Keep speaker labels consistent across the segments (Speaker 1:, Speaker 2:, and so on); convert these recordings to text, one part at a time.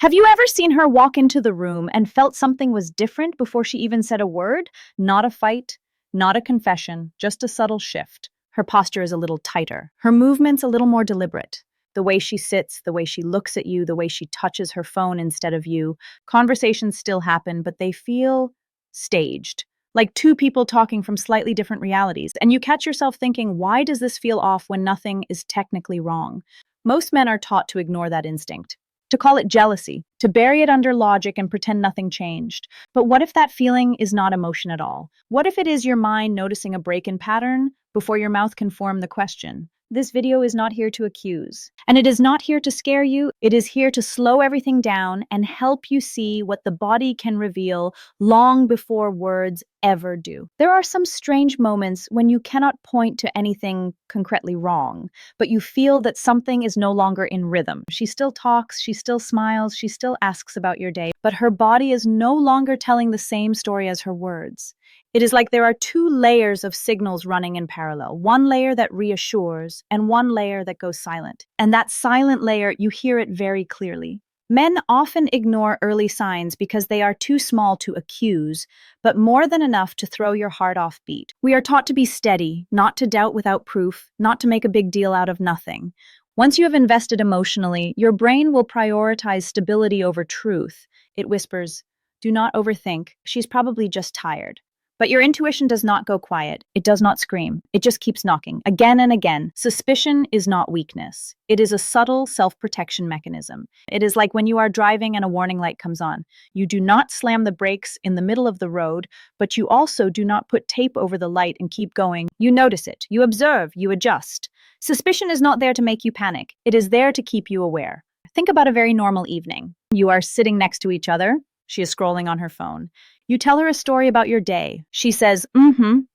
Speaker 1: Have you ever seen her walk into the room and felt something was different before she even said a word? Not a fight, not a confession, just a subtle shift. Her posture is a little tighter, her movements a little more deliberate. The way she sits, the way she looks at you, the way she touches her phone instead of you. Conversations still happen, but they feel staged, like two people talking from slightly different realities. And you catch yourself thinking, why does this feel off when nothing is technically wrong? Most men are taught to ignore that instinct, to call it jealousy, to bury it under logic and pretend nothing changed. But what if that feeling is not emotion at all? What if it is your mind noticing a break in pattern before your mouth can form the question? This video is not here to accuse, and it is not here to scare you. It is here to slow everything down and help you see what the body can reveal long before words ever do. There are some strange moments when you cannot point to anything concretely wrong, but you feel that something is no longer in rhythm. She still talks, she still smiles, she still asks about your day, but her body is no longer telling the same story as her words. It is like there are two layers of signals running in parallel, one layer that reassures and one layer that goes silent. And that silent layer, you hear it very clearly. Men often ignore early signs because they are too small to accuse, but more than enough to throw your heart off beat. We are taught to be steady, not to doubt without proof, not to make a big deal out of nothing. Once you have invested emotionally, your brain will prioritize stability over truth. It whispers, "Do not overthink, she's probably just tired." But your intuition does not go quiet. It does not scream. It just keeps knocking, again and again. Suspicion is not weakness. It is a subtle self-protection mechanism. It is like when you are driving and a warning light comes on. You do not slam the brakes in the middle of the road, but you also do not put tape over the light and keep going. You notice it. You observe. You adjust. Suspicion is not there to make you panic. It is there to keep you aware. Think about a very normal evening. You are sitting next to each other. She is scrolling on her phone. You tell her a story about your day. She says,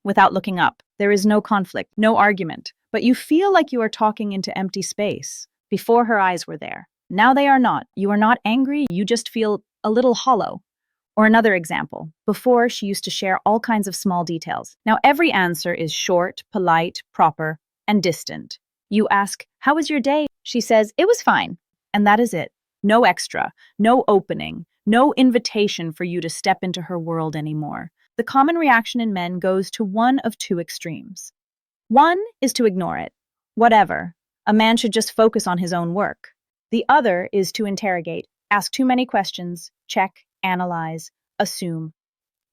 Speaker 1: without looking up. There is no conflict, no argument. But you feel like you are talking into empty space. Before, her eyes were there. Now they are not. You are not angry. You just feel a little hollow. Or another example. Before, she used to share all kinds of small details. Now every answer is short, polite, proper, and distant. You ask, "How was your day?" She says, "It was fine." And that is it. No extra, no opening. No invitation for you to step into her world anymore. The common reaction in men goes to one of two extremes. One is to ignore it. Whatever. A man should just focus on his own work. The other is to interrogate, ask too many questions, check, analyze, assume.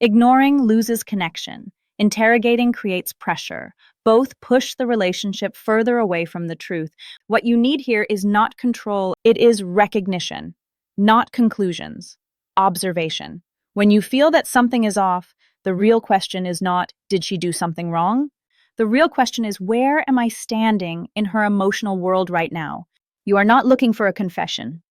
Speaker 1: Ignoring loses connection. Interrogating creates pressure. Both push the relationship further away from the truth. What you need here is not control, it is recognition. Not conclusions, observation. When you feel that something is off, the real question is not, did she do something wrong? The real question is, where am I standing in her emotional world right now? You are not looking for a confession.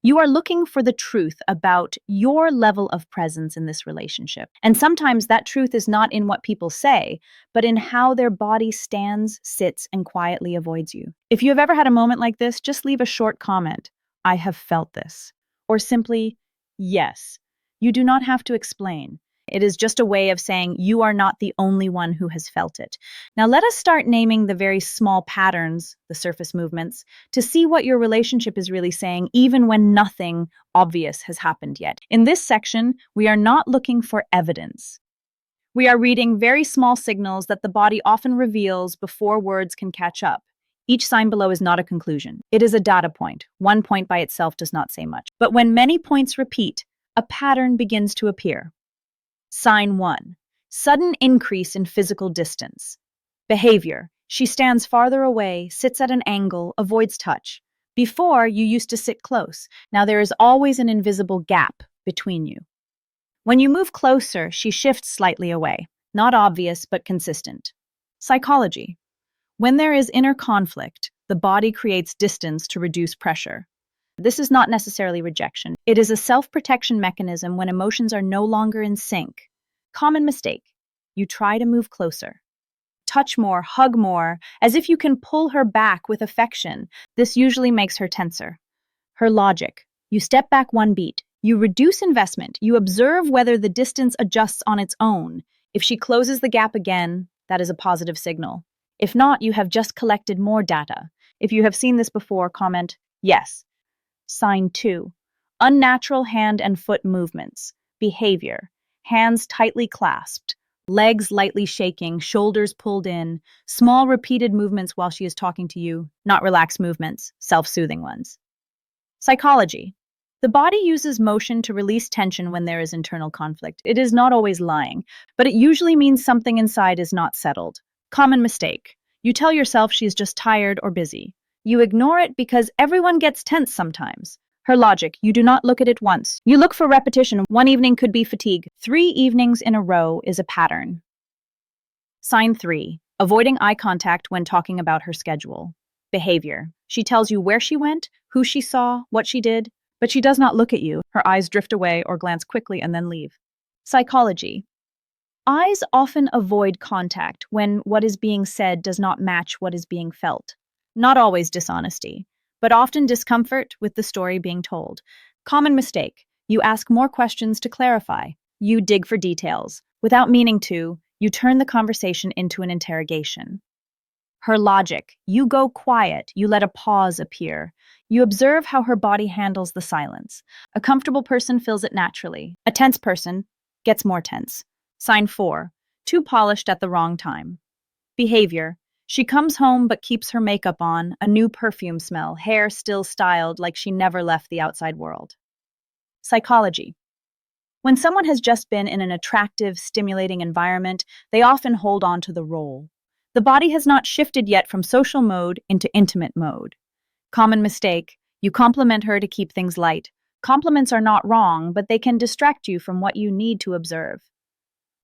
Speaker 1: You are looking for the truth about your level of presence in this relationship. And sometimes that truth is not in what people say, but in how their body stands, sits, and quietly avoids you. If you have ever had a moment like this, just leave a short comment. "I have felt this." Or simply, "Yes." You do not have to explain. It is just a way of saying you are not the only one who has felt it. Now let us start naming the very small patterns, the surface movements, to see what your relationship is really saying, even when nothing obvious has happened yet. In this section, we are not looking for evidence. We are reading very small signals that the body often reveals before words can catch up. Each sign below is not a conclusion. It is a data point. One point by itself does not say much. But when many points repeat, a pattern begins to appear. Sign 1. Sudden increase in physical distance. Behavior. She stands farther away, sits at an angle, avoids touch. Before, you used to sit close. Now there is always an invisible gap between you. When you move closer, she shifts slightly away. Not obvious, but consistent. Psychology. When there is inner conflict, the body creates distance to reduce pressure. This is not necessarily rejection. It is a self-protection mechanism when emotions are no longer in sync. Common mistake. You try to move closer. Touch more, hug more, as if you can pull her back with affection. This usually makes her tenser. Her logic. You step back one beat. You reduce investment. You observe whether the distance adjusts on its own. If she closes the gap again, that is a positive signal. If not, you have just collected more data. If you have seen this before, comment, "Yes." Sign 2. Unnatural hand and foot movements. Behavior. Hands tightly clasped, legs lightly shaking, shoulders pulled in, small repeated movements while she is talking to you, not relaxed movements, self-soothing ones. Psychology. The body uses motion to release tension when there is internal conflict. It is not always lying, but it usually means something inside is not settled. Common mistake. You tell yourself she's just tired or busy. You ignore it because everyone gets tense sometimes. Her logic, you do not look at it once. You look for repetition. One evening could be fatigue. 3 evenings in a row is a pattern. Sign 3. Avoiding eye contact when talking about her schedule. Behavior. She tells you where she went, who she saw, what she did, but she does not look at you. Her eyes drift away or glance quickly and then leave. Psychology. Eyes often avoid contact when what is being said does not match what is being felt. Not always dishonesty, but often discomfort with the story being told. Common mistake. You ask more questions to clarify. You dig for details. Without meaning to, you turn the conversation into an interrogation. Her logic. You go quiet. You let a pause appear. You observe how her body handles the silence. A comfortable person fills it naturally. A tense person gets more tense. Sign 4. Too polished at the wrong time. Behavior. She comes home but keeps her makeup on, a new perfume smell, hair still styled like she never left the outside world. Psychology. When someone has just been in an attractive, stimulating environment, they often hold on to the role. The body has not shifted yet from social mode into intimate mode. Common mistake. You compliment her to keep things light. Compliments are not wrong, but they can distract you from what you need to observe.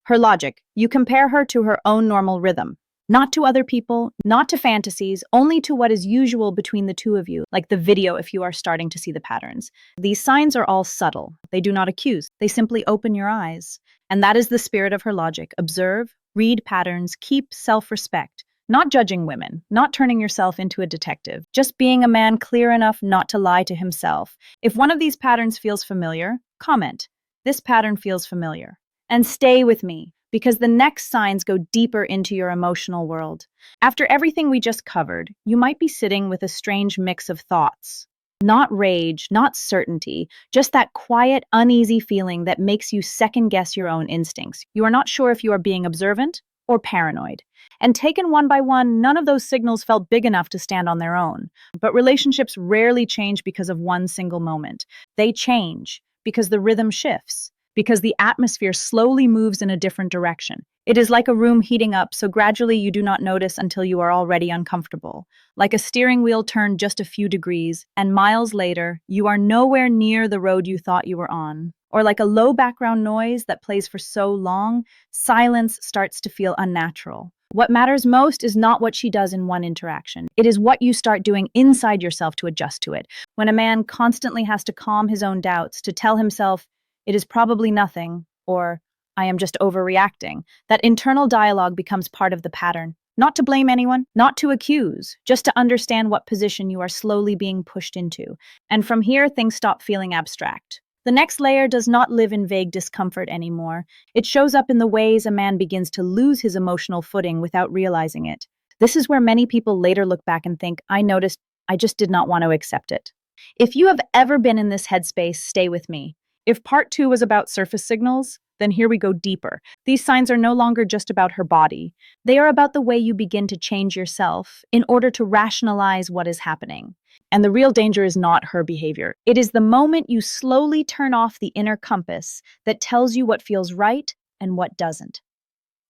Speaker 1: Her logic. You compare her to her own normal rhythm. Not to other people, not to fantasies, only to what is usual between the two of you, like the video if you are starting to see the patterns. These signs are all subtle. They do not accuse. They simply open your eyes. And that is the spirit of her logic. Observe, read patterns, keep self-respect. Not judging women, not turning yourself into a detective, just being a man clear enough not to lie to himself. If one of these patterns feels familiar, comment, "This pattern feels familiar." And stay with me, because the next signs go deeper into your emotional world. After everything we just covered, you might be sitting with a strange mix of thoughts. Not rage, not certainty, just that quiet, uneasy feeling that makes you second-guess your own instincts. You are not sure if you are being observant or paranoid. And taken one by one, none of those signals felt big enough to stand on their own. But relationships rarely change because of one single moment. They change because the rhythm shifts, because the atmosphere slowly moves in a different direction. It is like a room heating up, so gradually you do not notice until you are already uncomfortable. Like a steering wheel turned just a few degrees, and miles later, you are nowhere near the road you thought you were on. Or like a low background noise that plays for so long, silence starts to feel unnatural. What matters most is not what she does in one interaction. It is what you start doing inside yourself to adjust to it. When a man constantly has to calm his own doubts, to tell himself, "It is probably nothing," or "I am just overreacting," that internal dialogue becomes part of the pattern. Not to blame anyone, not to accuse, just to understand what position you are slowly being pushed into. And from here, things stop feeling abstract. The next layer does not live in vague discomfort anymore. It shows up in the ways a man begins to lose his emotional footing without realizing it. This is where many people later look back and think, "I noticed, I just did not want to accept it." If you have ever been in this headspace, stay with me. If part 2 was about surface signals, then here we go deeper. These signs are no longer just about her body. They are about the way you begin to change yourself in order to rationalize what is happening. And the real danger is not her behavior. It is the moment you slowly turn off the inner compass that tells you what feels right and what doesn't.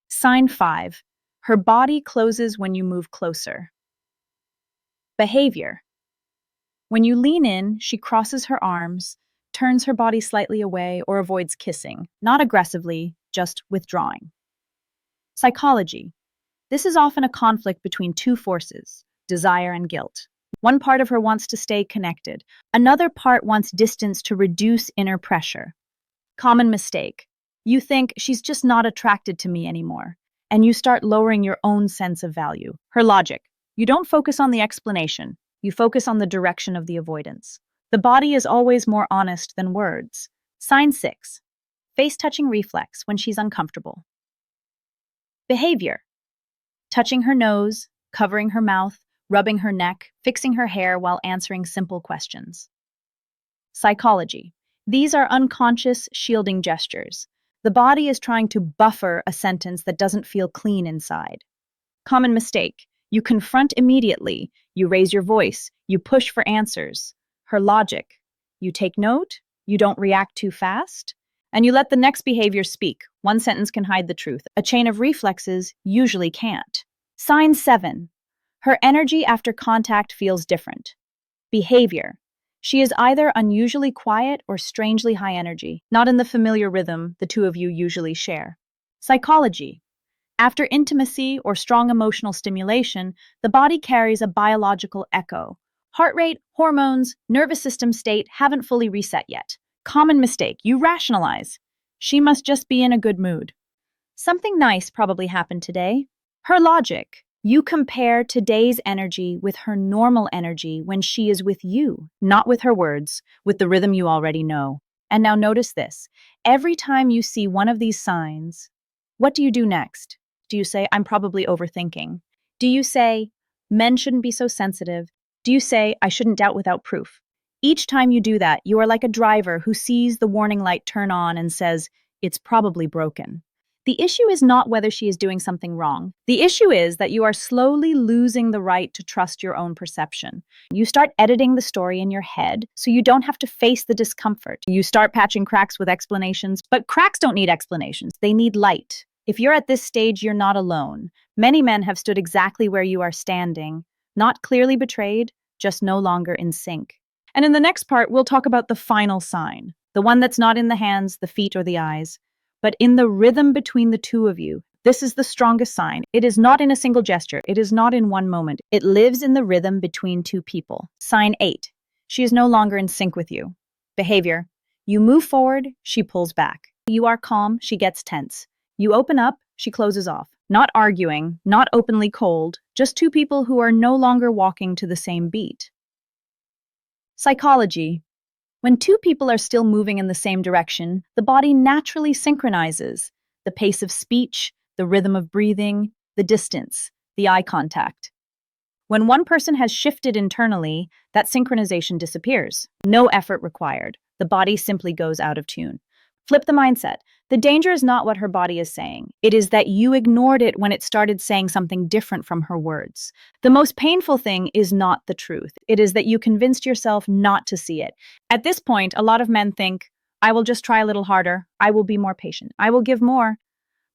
Speaker 1: Sign 5. Her body closes when you move closer. Behavior. When you lean in, she crosses her arms, turns her body slightly away, or avoids kissing. Not aggressively, just withdrawing. Psychology. This is often a conflict between two forces, desire and guilt. One part of her wants to stay connected. Another part wants distance to reduce inner pressure. Common mistake. You think, "She's just not attracted to me anymore," and you start lowering your own sense of value. Her logic. You don't focus on the explanation. You focus on the direction of the avoidance. The body is always more honest than words. Sign 6. Face-touching reflex when she's uncomfortable. Behavior. Touching her nose, covering her mouth, rubbing her neck, fixing her hair while answering simple questions. Psychology. These are unconscious shielding gestures. The body is trying to buffer a sentence that doesn't feel clean inside. Common mistake. You confront immediately. You raise your voice. You push for answers. Her logic. You take note. You don't react too fast. And you let the next behavior speak. One sentence can hide the truth. A chain of reflexes usually can't. Sign 7. Her energy after contact feels different. Behavior. She is either unusually quiet or strangely high energy, not in the familiar rhythm the two of you usually share. Psychology. After intimacy or strong emotional stimulation, the body carries a biological echo. Heart rate, hormones, nervous system state haven't fully reset yet. Common mistake. You rationalize. She must just be in a good mood. Something nice probably happened today. Her logic. You compare today's energy with her normal energy when she is with you, not with her words, with the rhythm you already know. And now notice this. Every time you see one of these signs, what do you do next? Do you say, I'm probably overthinking? Do you say, men shouldn't be so sensitive? Do you say, I shouldn't doubt without proof? Each time you do that, you are like a driver who sees the warning light turn on and says, it's probably broken. The issue is not whether she is doing something wrong. The issue is that you are slowly losing the right to trust your own perception. You start editing the story in your head so you don't have to face the discomfort. You start patching cracks with explanations, but cracks don't need explanations. They need light. If you're at this stage, you're not alone. Many men have stood exactly where you are standing, not clearly betrayed, just no longer in sync. And in the next part, we'll talk about the final sign, the one that's not in the hands, the feet, or the eyes, but in the rhythm between the two of you. This is the strongest sign. It is not in a single gesture. It is not in one moment. It lives in the rhythm between two people. Sign 8. She is no longer in sync with you. Behavior. You move forward, she pulls back. You are calm, she gets tense. You open up, she closes off. Not arguing, not openly cold, just two people who are no longer walking to the same beat. Psychology. When two people are still moving in the same direction, the body naturally synchronizes. The pace of speech, the rhythm of breathing, the distance, the eye contact. When one person has shifted internally, that synchronization disappears. No effort required. The body simply goes out of tune. Flip the mindset. The danger is not what her body is saying. It is that you ignored it when it started saying something different from her words. The most painful thing is not the truth. It is that you convinced yourself not to see it. At this point, a lot of men think, I will just try a little harder. I will be more patient. I will give more.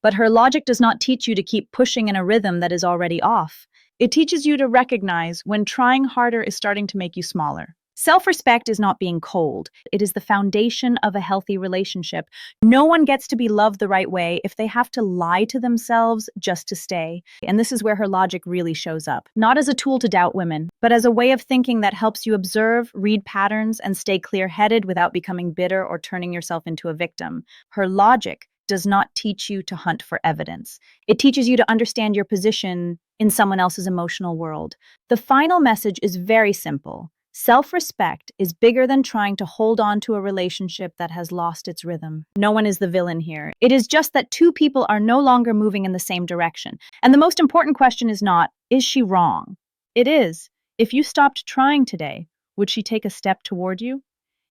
Speaker 1: But her logic does not teach you to keep pushing in a rhythm that is already off. It teaches you to recognize when trying harder is starting to make you smaller. Self-respect is not being cold. It is the foundation of a healthy relationship. No one gets to be loved the right way if they have to lie to themselves just to stay. And this is where her logic really shows up. Not as a tool to doubt women, but as a way of thinking that helps you observe, read patterns, and stay clear-headed without becoming bitter or turning yourself into a victim. Her logic does not teach you to hunt for evidence. It teaches you to understand your position in someone else's emotional world. The final message is very simple. Self-respect is bigger than trying to hold on to a relationship that has lost its rhythm. No one is the villain here. It is just that two people are no longer moving in the same direction. And the most important question is not, is she wrong? It is, if you stopped trying today, would she take a step toward you?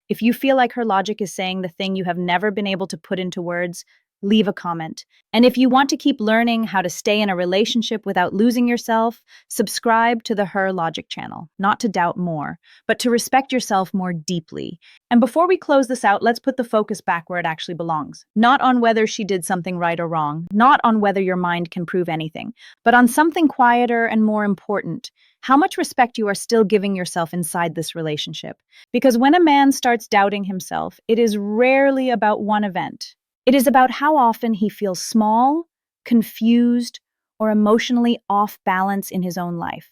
Speaker 1: If you feel like her logic is saying the thing you have never been able to put into words, leave a comment. And if you want to keep learning how to stay in a relationship without losing yourself, subscribe to the Her Logic channel, not to doubt more, but to respect yourself more deeply. And before we close this out, let's put the focus back where it actually belongs. Not on whether she did something right or wrong, not on whether your mind can prove anything, but on something quieter and more important. How much respect you are still giving yourself inside this relationship. Because when a man starts doubting himself, it is rarely about one event. It is about how often he feels small, confused, or emotionally off balance in his own life.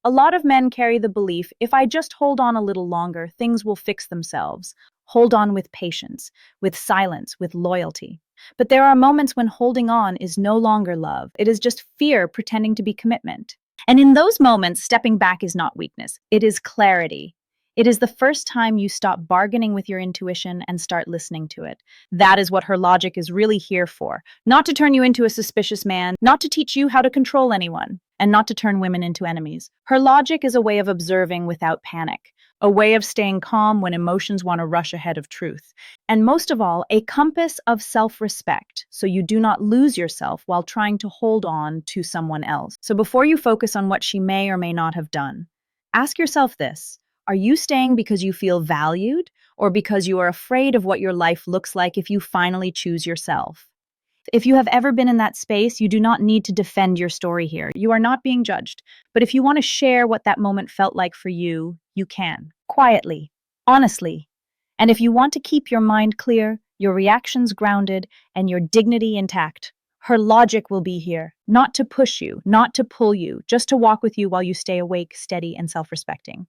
Speaker 1: A lot of men carry the belief, if I just hold on a little longer, things will fix themselves. Hold on with patience, with silence, with loyalty. But there are moments when holding on is no longer love. It is just fear pretending to be commitment. And in those moments, stepping back is not weakness. It is clarity. It is the first time you stop bargaining with your intuition and start listening to it. That is what her logic is really here for. Not to turn you into a suspicious man, not to teach you how to control anyone. and not to turn women into enemies. Her logic is a way of observing without panic, a way of staying calm when emotions want to rush ahead of truth. And most of all, a compass of self-respect, so you do not lose yourself while trying to hold on to someone else. So before you focus on what she may or may not have done, ask yourself this: are you staying because you feel valued, or because you are afraid of what your life looks like if you finally choose yourself? If you have ever been in that space, you do not need to defend your story here. You are not being judged. But if you want to share what that moment felt like for you, you can. Quietly, honestly. And if you want to keep your mind clear, your reactions grounded, and your dignity intact, her logic will be here, not to push you, not to pull you, just to walk with you while you stay awake, steady, and self-respecting.